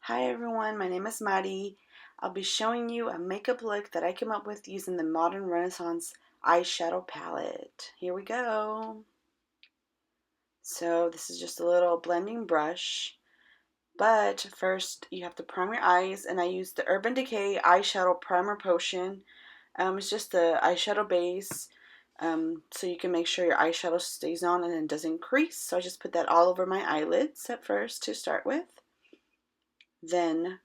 Hi everyone, my name is Maddie. I'll be showing you a makeup look that I came up with using the Modern Renaissance eyeshadow palette. Here we go. So this is just a little blending brush, but first you have to prime your eyes, and I used the Urban Decay eyeshadow primer potion. It's just the eyeshadow base, so you can make sure your eyeshadow stays on and it doesn't crease. So I just put that all over my eyelids at first to start with. Then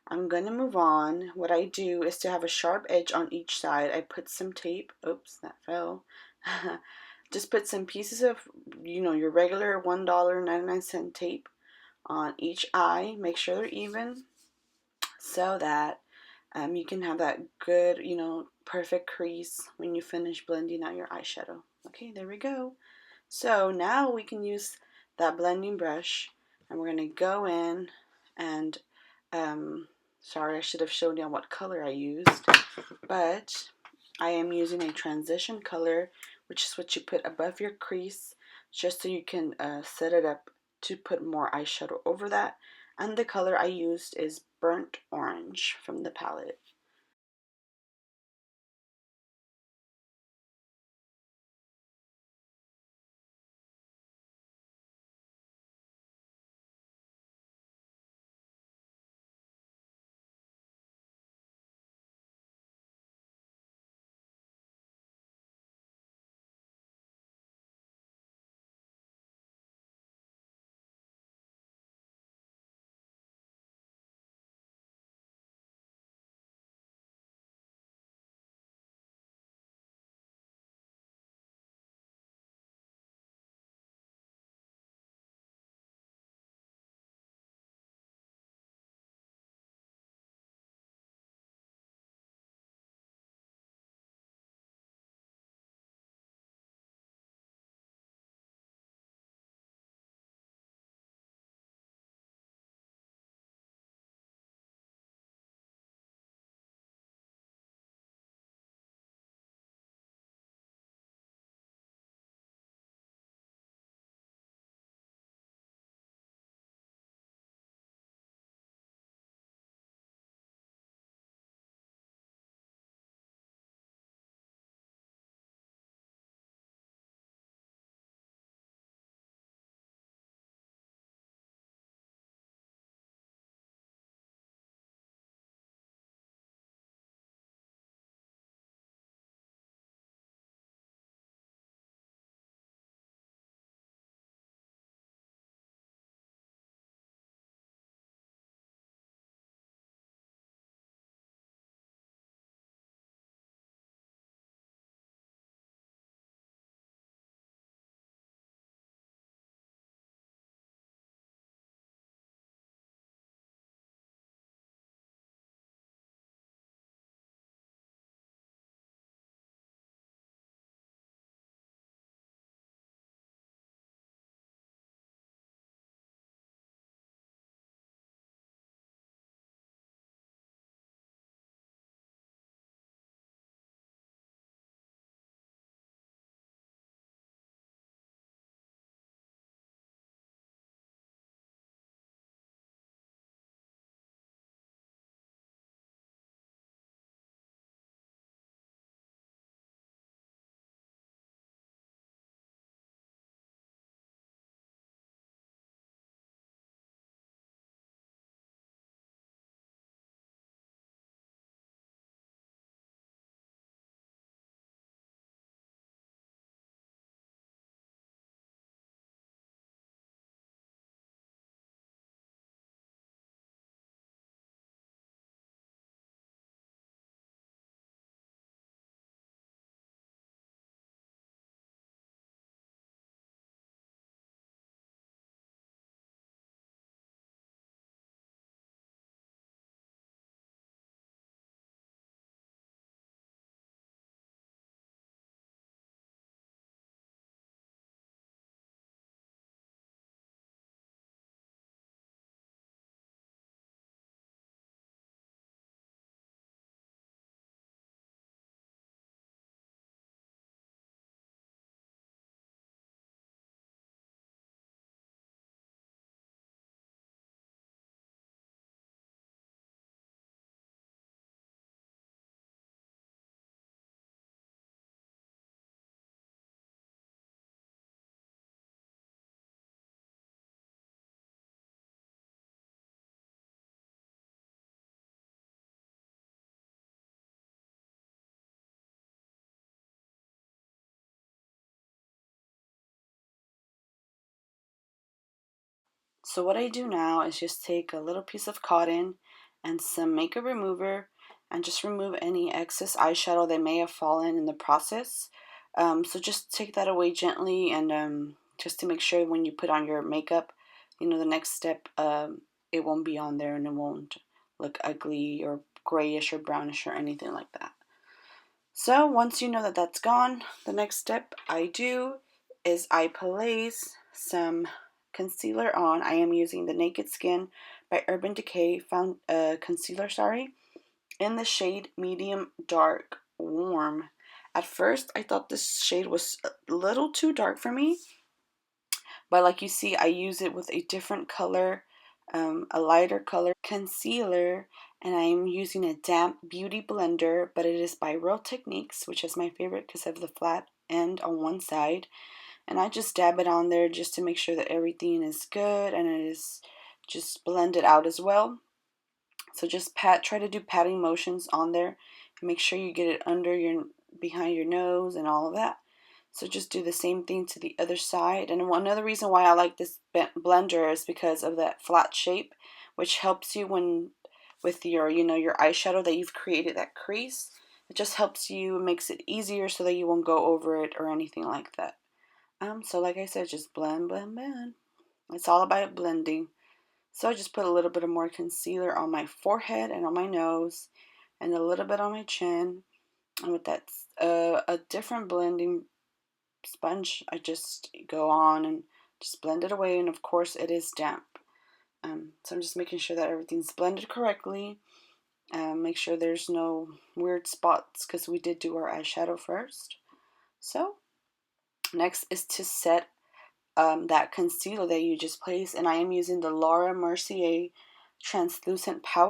I'm going to move on. What I do is to have a sharp edge on each side. I put some tape. Oops, that fell. Just put some pieces of, your regular $1.99 tape on each eye. Make sure they're even so that you can have that good, perfect crease when you finish blending out your eyeshadow. Okay, there we go. So now we can use that blending brush, and we're going to go in and sorry, I should have shown you what color I used, but I am using a transition color, which is what you put above your crease, just so you can set it up to put more eyeshadow over that. And the color I used is burnt orange from the palette. So what I do now is just take a little piece of cotton and some makeup remover and just remove any excess eyeshadow that may have fallen in the process. So just take that away gently, and just to make sure when you put on your makeup, you know, the next step, it won't be on there and it won't look ugly or grayish or brownish or anything like that. So once you know that that's gone, the next step I do is I place some concealer on. I am using the Naked Skin by Urban Decay concealer, in the shade Medium Dark Warm. At first, I thought this shade was a little too dark for me, but like you see, I use it with a different color, a lighter color concealer, and I'm using a damp beauty blender, but it is by Real Techniques, which is my favorite because of the flat end on one side. And I just dab it on there just to make sure that everything is good and it is just blended out as well. So just try to do patting motions on there and make sure you get it under behind your nose and all of that. So just do the same thing to the other side. And another reason why I like this blender is because of that flat shape, which helps you with your, your eyeshadow that you've created, that crease. It just helps you, makes it easier so that you won't go over it or anything like that. So like I said, just blend, blend, blend. It's all about blending. So I just put a little bit of more concealer on my forehead and on my nose and a little bit on my chin. And with that, a different blending sponge, I just go on and just blend it away. And of course, it is damp. So I'm just making sure that everything's blended correctly. Make sure there's no weird spots because we did do our eyeshadow first. So next is to set that concealer that you just placed, and I am using the Laura Mercier translucent powder.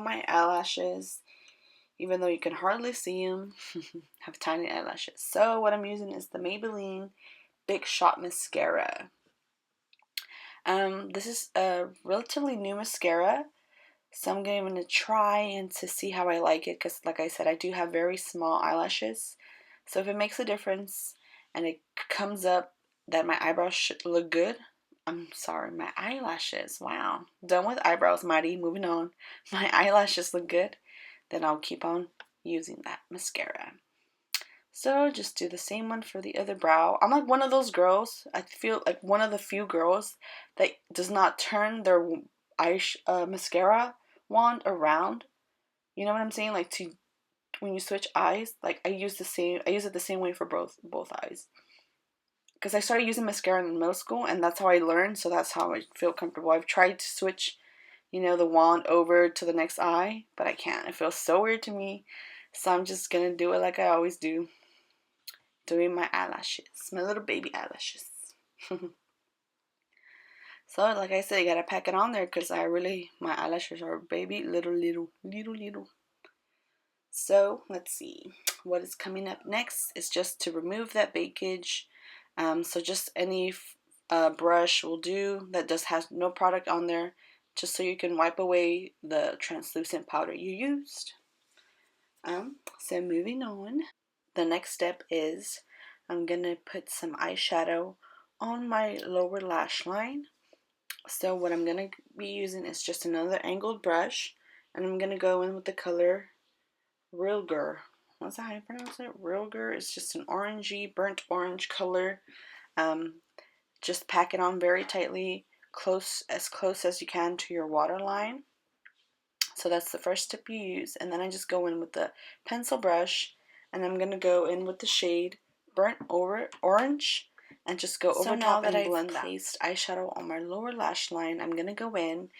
My eyelashes, even though you can hardly see them, have tiny eyelashes. So what I'm using is the Maybelline Big Shot Mascara. This is a relatively new mascara, so I'm going to try and to see how I like it, because like I said, I do have very small eyelashes. So if it makes a difference and it comes up that my eyebrows should look good, I'm sorry, my eyelashes, wow. Done with eyebrows, Maddie, moving on. My eyelashes look good, then I'll keep on using that mascara. So just do the same one for the other brow. I'm like one of those girls, I feel like one of the few girls that does not turn their mascara wand around. You know what I'm saying? Like to when you switch eyes, like I use it the same way for both eyes. Because I started using mascara in middle school and that's how I learned, so that's how I feel comfortable. I've tried to switch, the wand over to the next eye, but I can't. It feels so weird to me. So I'm just gonna do it like I always do. Doing my eyelashes, my little baby eyelashes. So like I said, you gotta pack it on there because my eyelashes are baby little. So let's see, what is coming up next is just to remove that bakage. So just any brush will do that just has no product on there, just so you can wipe away the translucent powder you used. So moving on, the next step is I'm gonna put some eyeshadow on my lower lash line. So what I'm gonna be using is just another angled brush, and I'm gonna go in with the color Rilger. What's that how you pronounce it? Rilger. It's just an orangey, burnt orange color. Just pack it on very tightly, close as you can to your waterline. So that's the first tip you use. And then I just go in with the pencil brush, and I'm going to go in with the shade Burnt Orange, and just go over top and blend that. So now that I've placed eyeshadow on my lower lash line, I'm going to go in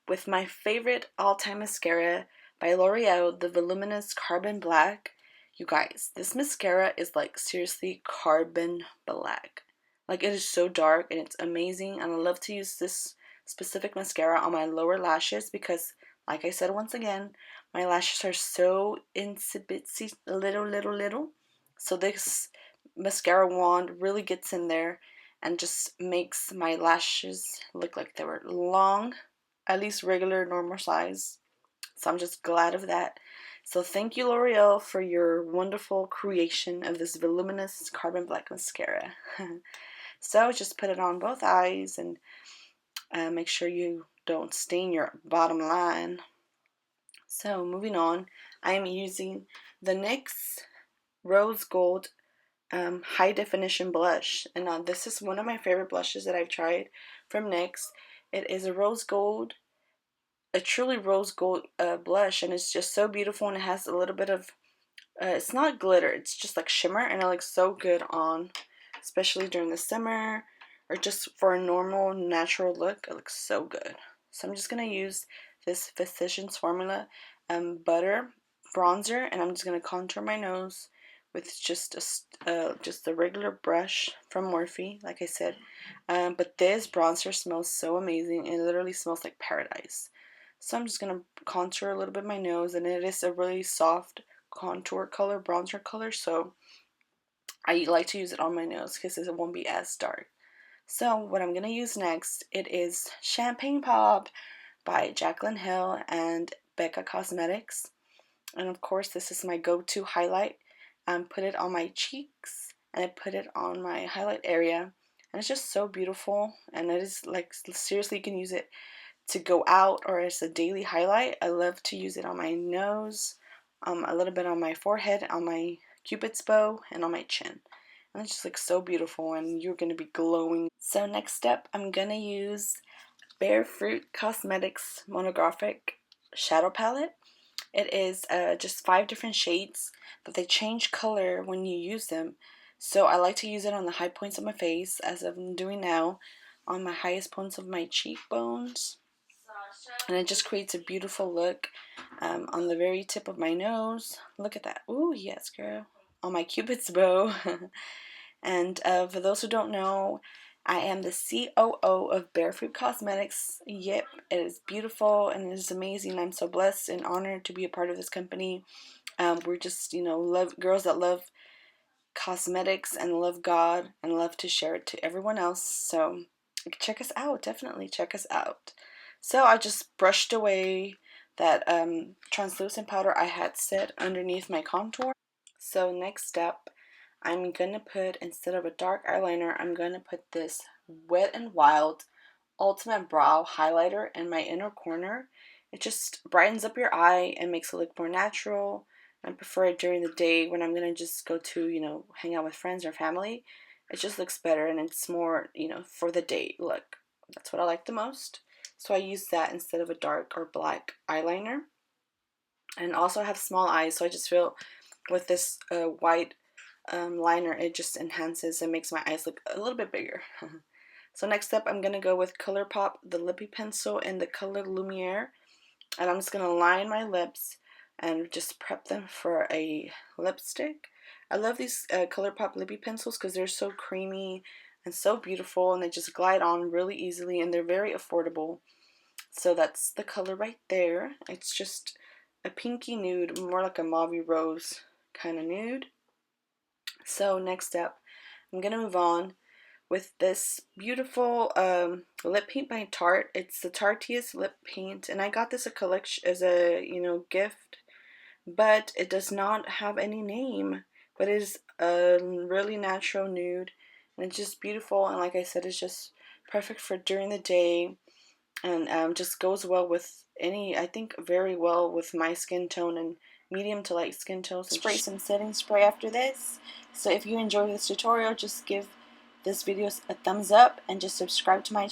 with my favorite all-time mascara by L'Oreal, the Voluminous Carbon Black. You guys, this mascara is like seriously carbon black. Like, it is so dark and it's amazing, and I love to use this specific mascara on my lower lashes because, like I said once again, my lashes are so itsy little. So this mascara wand really gets in there and just makes my lashes look like they were long, at least regular normal size. So I'm just glad of that. So thank you, L'Oreal, for your wonderful creation of this voluminous carbon black mascara. So just put it on both eyes, and make sure you don't stain your bottom line. So moving on, I am using the NYX Rose Gold High Definition Blush. And this is one of my favorite blushes that I've tried from NYX. It is a rose gold, a truly rose gold blush, and it's just so beautiful, and it has a little bit of it's not glitter, it's just like shimmer, and it looks so good on, especially during the summer or just for a normal natural look. It looks so good. So I'm just gonna use this Physicians Formula butter bronzer, and I'm just gonna contour my nose with just a regular brush from Morphe, like I said. But this bronzer smells so amazing. It literally smells like paradise. So I'm just gonna contour a little bit my nose, and it is a really soft contour color, bronzer color, so I like to use it on my nose because it won't be as dark. So what I'm gonna use next, it is Champagne Pop by Jaclyn Hill and Becca Cosmetics, and of course this is my go-to highlight. Put it on my cheeks, and I put it on my highlight area, and it's just so beautiful, and it is like, seriously, you can use it to go out or as a daily highlight. I love to use it on my nose, a little bit on my forehead, on my cupid's bow, and on my chin. And it just looks so beautiful, and you're going to be glowing. So next up, I'm going to use Bare Fruit Cosmetics Monographic Shadow Palette. It is just 5 different shades, but they change color when you use them. So I like to use it on the high points of my face, as I'm doing now, on my highest points of my cheekbones. And it just creates a beautiful look on the very tip of my nose. Look at that. Ooh, yes, girl. On my cupid's bow. And for those who don't know, I am the COO of Bare Fruit Cosmetics. Yep, it is beautiful and it is amazing. I'm so blessed and honored to be a part of this company. We're just, girls that love cosmetics and love God and love to share it to everyone else. So check us out. Definitely check us out. So I just brushed away that translucent powder I had set underneath my contour. So next step, I'm going to put, instead of a dark eyeliner, I'm going to put this Wet n Wild Ultimate Brow Highlighter in my inner corner. It just brightens up your eye and makes it look more natural. I prefer it during the day when I'm going to just go to, hang out with friends or family. It just looks better, and it's more, for the day look. That's what I like the most. So I use that instead of a dark or black eyeliner. And also I have small eyes, so I just feel with this white liner, it just enhances and makes my eyes look a little bit bigger. So next up, I'm going to go with ColourPop, the lippy pencil in the color Lumiere. And I'm just going to line my lips and just prep them for a lipstick. I love these ColourPop lippy pencils because they're so creamy and so beautiful, and they just glide on really easily, and they're very affordable. So that's the color right there. It's just a pinky nude, more like a mauve rose kind of nude. So next up, I'm going to move on with this beautiful lip paint by Tarte. It's the Tarteist lip paint, and I got this a collection as a gift, but it does not have any name, but it is a really natural nude, and it's just beautiful, and like I said, it's just perfect for during the day, and just goes well with I think very well with my skin tone and medium to light skin tones. Spray some setting spray after this. So if you enjoyed this tutorial, just give this video a thumbs up and just subscribe to my channel.